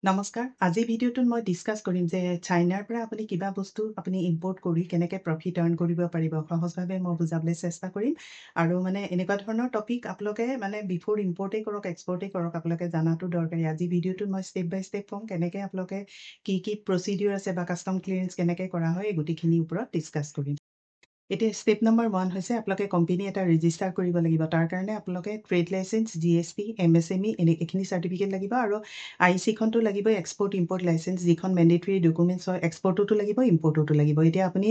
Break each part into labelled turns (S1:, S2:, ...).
S1: নমস্কাৰ আজি ভিডিঅ'টোত মই ডিছকাছ কৰিম যে চাইনাৰ পৰা আপুনি কিবা বস্তু আপুনি ইম্পৰ্ট কৰি কেনেকৈ প্ৰফিট আৰ্ণ কৰিব পাৰিব সহজভাৱে মই বুজাবলৈ চেষ্টা কৰিম আৰু মানে এনেকুৱা ধৰণৰ টপিক আপোনালোকে মানে বিফ'ৰ ইম্পৰ্টেই কৰক এক্সপৰ্টেই কৰক আপোনালোকে জানাটো দৰকাৰী আজি ভিডিঅ'টোত মই ষ্টেপ বাই ষ্টেপ ক'ম কেনেকৈ আপোনালোকে কি প্ৰচিডিউৰ আছে বা কাষ্টম ক্লিয়াৰেঞ্চ কেনেকৈ কৰা হয় এই গোটেইখিনিৰ ওপৰত ডিছকাছ কৰিম এতিয়া ষ্টেপ নম্বৰ 1 হৈছে আপোনালোকে কোম্পানী এটা ৰেজিষ্টাৰ কৰিব লাগিব তাৰ কাৰণে আপোনালোকে ট্ৰেড লাইচেন্স জিএছটি এমএছএমই এইখিনি চাৰ্টিফিকেট লাগিব আৰু আইচিখনটো লাগিব এক্সপৰ্ট ইম্পৰ্ট লাইচেন্স যিখন মেণ্ডেটৰী ডকুমেণ্টছ হয় এক্সপৰ্টতো লাগিব ইম্পৰ্টতো লাগিব এতিয়া আপুনি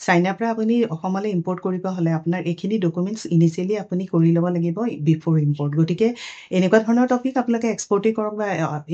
S1: চাইনাৰ পৰা আপুনি অসমলৈ ইম্পৰ্ট কৰিব হ'লে আপোনাৰ এইখিনি ডকুমেণ্টছ ইনিচিয়েলি আপুনি কৰি ল'ব লাগিব বিফ'ৰ ইম্পৰ্ট গতিকে এনেকুৱা ধৰণৰ টপিক আপোনালোকে এক্সপৰ্টেই কৰক বা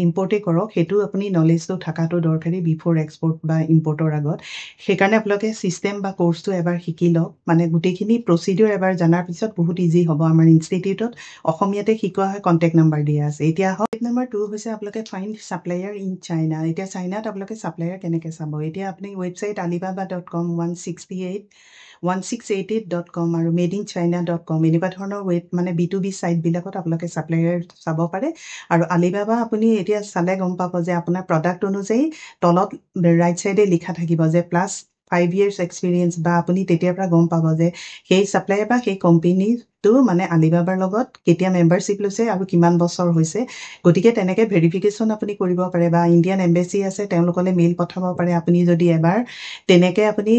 S1: ইম্পৰ্টেই কৰক সেইটো আপুনি নলেজটো থকাটো দৰকাৰী বিফ'ৰ এক্সপৰ্ট বা ইম্পৰ্টৰ আগত সেইকাৰণে আপোনালোকে ছিষ্টেম বা কোৰ্চটো এবাৰ শিকি মানে গোটেইখিনি প্ৰচিডিউৰ এবাৰ জনাৰ পিছত বহুত ইজি হ'ব আমাৰ ইনষ্টিটিউটত অসমীয়াতে শিকোৱা হয় কণ্টেক্ট নাম্বাৰ দিয়া আছে এতিয়া ষ্টেপ নম্বৰ 2 হৈছে আপোনালোকে ফাইণ্ড ছাপ্লায়াৰ ইন চাইনা এতিয়া চাইনাত আপোনালোকে ছাপ্লায়াৰ কেনেকৈ চাব এতিয়া আপুনি ৱেবছাইট alibaba.com 1688.com আৰু madeinchina.com এনেকুৱা ধৰণৰ মানে B2B ছাইটবিলাকত আপোনালোকে ছাপ্লায়াৰ চাব পাৰে আৰু আলিবাবা আপুনি এতিয়া চালে গম পাব যে আপোনাৰ প্ৰডাক্ট অনুযায়ী তলত ৰাইট ছাইডে লিখা থাকিব যে প্লাছ 5 years এক্সপিৰিয়েঞ্চ বা আপুনি তেতিয়াৰ পৰা গম পাব যে সেই ছাপ্লায়াৰ বা সেই কোম্পানীটো মানে আলিবাবাৰ লগত কেতিয়া মেম্বাৰশ্বিপ লৈছে আৰু কিমান বছৰ হৈছে গতিকে তেনেকৈ ভেৰিফিকেশ্যন আপুনি কৰিব পাৰে বা ইণ্ডিয়ান এম্বেচি আছে তেওঁলোকলৈ মেইল পঠাব পাৰে আপুনি যদি এবাৰ তেনেকৈ আপুনি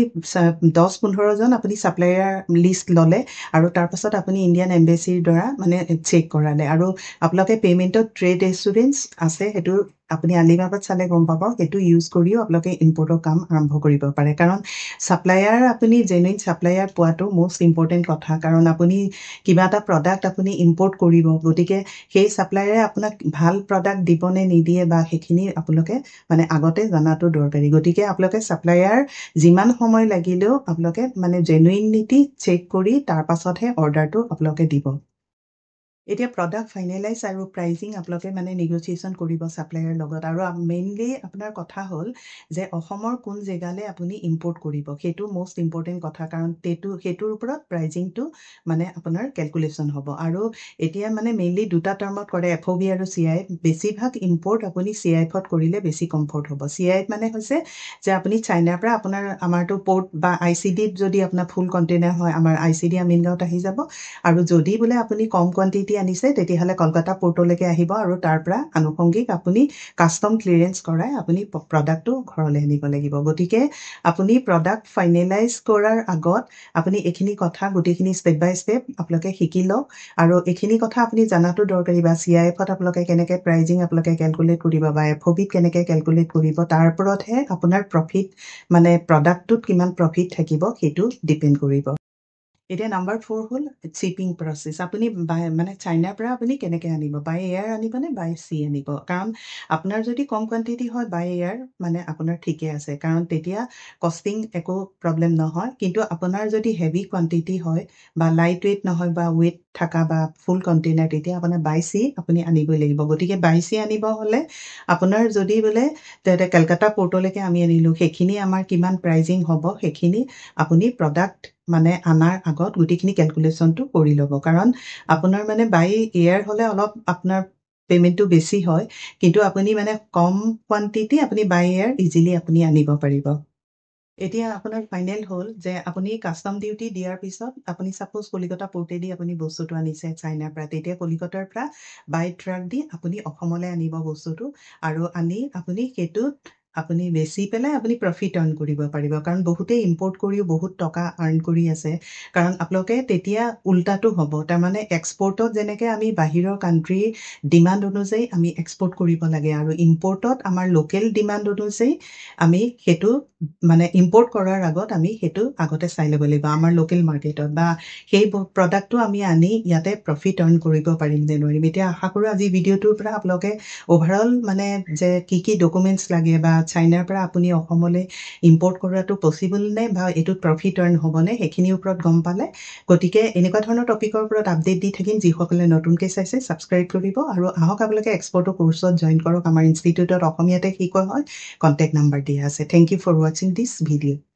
S1: 10-15জন আপুনি ছাপ্লায়াৰ লিষ্ট ল'লে আৰু তাৰপাছত আপুনি ইণ্ডিয়ান এম্বেচিৰ দ্বাৰা মানে চেক কৰালে আৰু আপোনালোকে পে'মেণ্টত ট্ৰেড এচুৰেঞ্চ আছে সেইটো আপুনি আলিবাবাত চালে গম পাব সেইটো ইউজ কৰিও আপোনালোকে ইম্পৰ্টৰ কাম আৰম্ভ কৰিব পাৰে কাৰণ ছাপ্লায়াৰ আপুনি জেনুইন ছাপ্লায়াৰ পোৱাটো মষ্ট ইম্পৰ্টেণ্ট কথা কাৰণ আপুনি কিবা এটা প্ৰডাক্ট আপুনি ইম্পৰ্ট কৰিব গতিকে সেই ছাপ্লায়াৰে আপোনাক ভাল প্ৰডাক্ট দিবনে নিদিয়ে বা সেইখিনি আপোনালোকে মানে আগতে জনাটো দৰকাৰী গতিকে আপোনালোকে ছাপ্লায়াৰ যিমান সময় লাগিলেও আপোনালোকে মানে জেনুইনিটি চেক কৰি তাৰ পাছতহে অৰ্ডাৰটো আপোনালোকে দিব এতিয়া প্ৰডাক্ট ফাইনেলাইজ আৰু প্ৰাইজিং আপোনালোকে মানে নেগচিয়েশ্যন কৰিব ছাপ্লায়াৰ লগত আৰু মেইনলি আপোনাৰ কথা হ'ল যে অসমৰ কোন জেগালৈ আপুনি ইম্পৰ্ট কৰিব সেইটো মষ্ট ইম্পৰ্টেণ্ট কথা কাৰণ সেইটোৰ ওপৰত প্ৰাইজিংটো মানে আপোনাৰ কেলকুলেশ্যন হ'ব আৰু এতিয়া মানে মেইনলি দুটা টাৰ্মত কৰে FOB আৰু CIF বেছিভাগ ইম্পৰ্ট আপুনি CIFত কৰিলে বেছি কমফৰ্ট হ'ব CIF মানে হৈছে যে আপুনি চাইনাৰ পৰা আপোনাৰ আমাৰতো পৰ্ট বা ICDত যদি আপোনাৰ ফুল কণ্টেইনাৰ হয় আমাৰ ICD আমিনগাঁৱত আহি যাব আৰু যদি বোলে আপুনি কম কোৱান্টিটি আনিছে তেতিয়াহ'লে কলকাতা পোৰ্টলৈকে আহিব আৰু তাৰ পৰা আনুষংগিক আপুনি কাষ্টম ক্লিয়াৰেঞ্চ কৰাই আপুনি প্ৰডাক্টটো ঘৰলৈ আনিব লাগিব গতিকে আপুনি প্ৰডাক্ট ফাইনেলাইজ কৰাৰ আগত আপুনি এইখিনি কথা গোটেইখিনি ষ্টেপ বাই ষ্টেপ আপোনালোকে শিকি লওক আৰু এইখিনি কথা আপুনি জনাটো দৰকাৰী বা CIFত আপোনালোকে কেনেকৈ প্ৰাইজিং আপোনালোকে কেলকুলেট কৰিব বা FOBত কেনেকৈ কেলকুলেট কৰিব তাৰ ওপৰতহে আপোনাৰ প্ৰফিট মানে প্ৰডাক্টটোত কিমান প্ৰফিট থাকিব সেইটো ডিপেণ্ড কৰিব এতিয়া নম্বৰ 4 হ'ল শ্বিপিং প্ৰচেছ আপুনি মানে চাইনাৰ পৰা আপুনি কেনেকৈ আনিব বাই এয়াৰ আনিব নে বাই চি আনিব কাৰণ আপোনাৰ যদি কম কোৱান্টিটি হয় বাই এয়াৰ মানে আপোনাৰ ঠিকে আছে কাৰণ তেতিয়া কষ্টিং একো প্ৰব্লেম নহয় কিন্তু আপোনাৰ যদি হেভি কোৱান্টিটি হয় বা লাইট ৱেইট নহয় বা ৱেইট থকা বা ফুল কণ্টেইনাৰ তেতিয়া আপোনাৰ বাই চি আপুনি আনিবই লাগিব গতিকে বাই চি আনিব হ'লে আপোনাৰ যদি বোলে কলকাতা পোৰ্টলৈকে আমি আনিলোঁ সেইখিনি আমাৰ কিমান প্ৰাইজিং হ'ব সেইখিনি আপুনি প্ৰডাক্ট মানে আনাৰ আগত গোটেইখিনি কেলকুলেশ্যনটো কৰি ল'ব কাৰণ আপোনাৰ মানে বাই এয়াৰ হ'লে অলপ আপোনাৰ পে'মেণ্টটো বেছি হয় কিন্তু আপুনি মানে কম কোৱান্টিটি আপুনি বাই এয়াৰ ইজিলি আপুনি আনিব পাৰিব এতিয়া আপোনাৰ ফাইনেল হ'ল যে আপুনি কাষ্টম ডিউটি দিয়াৰ পিছত আপুনি ছাপ'জ কলিকতা পোৰ্টেদি আপুনি বস্তুটো আনিছে চাইনাৰ পৰা তেতিয়া কলিকতাৰ পৰা বাই ট্ৰাক দি আপুনি অসমলৈ আনিব বস্তুটো আৰু আনি আপুনি সেইটোত আপুনি বেচি পেলাই আপুনি প্ৰফিট আৰ্ণ কৰিব পাৰিব কাৰণ বহুতেই ইম্পৰ্ট কৰিও বহুত টকা আৰ্ণ কৰি আছে কাৰণ আপোনালোকে তেতিয়া উল্টাটো হ'ব তাৰমানে এক্সপৰ্টত যেনেকৈ আমি বাহিৰৰ কাণ্ট্ৰিৰ ডিমাণ্ড অনুযায়ী আমি এক্সপৰ্ট কৰিব লাগে আৰু ইম্পৰ্টত আমাৰ লোকেল ডিমাণ্ড অনুযায়ী আমি সেইটো মানে ইম্পৰ্ট কৰাৰ আগত আমি সেইটো আগতে চাই ল'ব লাগিব আমাৰ লোকেল মাৰ্কেটত বা সেই প্ৰডাক্টটো আমি আনি ইয়াতে প্ৰফিট আৰ্ণ কৰিব পাৰিম নে নোৱাৰিম এতিয়া আশা কৰোঁ আজি ভিডিঅ'টোৰ পৰা আপোনালোকে অভাৰঅল মানে যে কি ডকুমেণ্টছ লাগে বা চাইনাৰ পৰা আপুনি অসমলৈ ইম্পৰ্ট কৰাটো পচিবল নে বা এইটোত প্ৰফিট আৰ্ণ হ'বনে সেইখিনিৰ ওপৰত গম পালে গতিকে এনেকুৱা ধৰণৰ টপিকৰ ওপৰত আপডেট দি থাকিম যিসকলে নতুনকৈ চাইছে ছাবস্ক্ৰাইব কৰিব আৰু আহক আপোনালোকে এক্সপৰ্টৰ কোৰ্চত জইন কৰক আমাৰ ইনষ্টিটিউটত অসমীয়াতে শিকোৱা হয় কণ্টেক্ট নাম্বাৰ দিয়া আছে থেংক ইউ ফৰ ৱাচিং দিছ ভিডিঅ'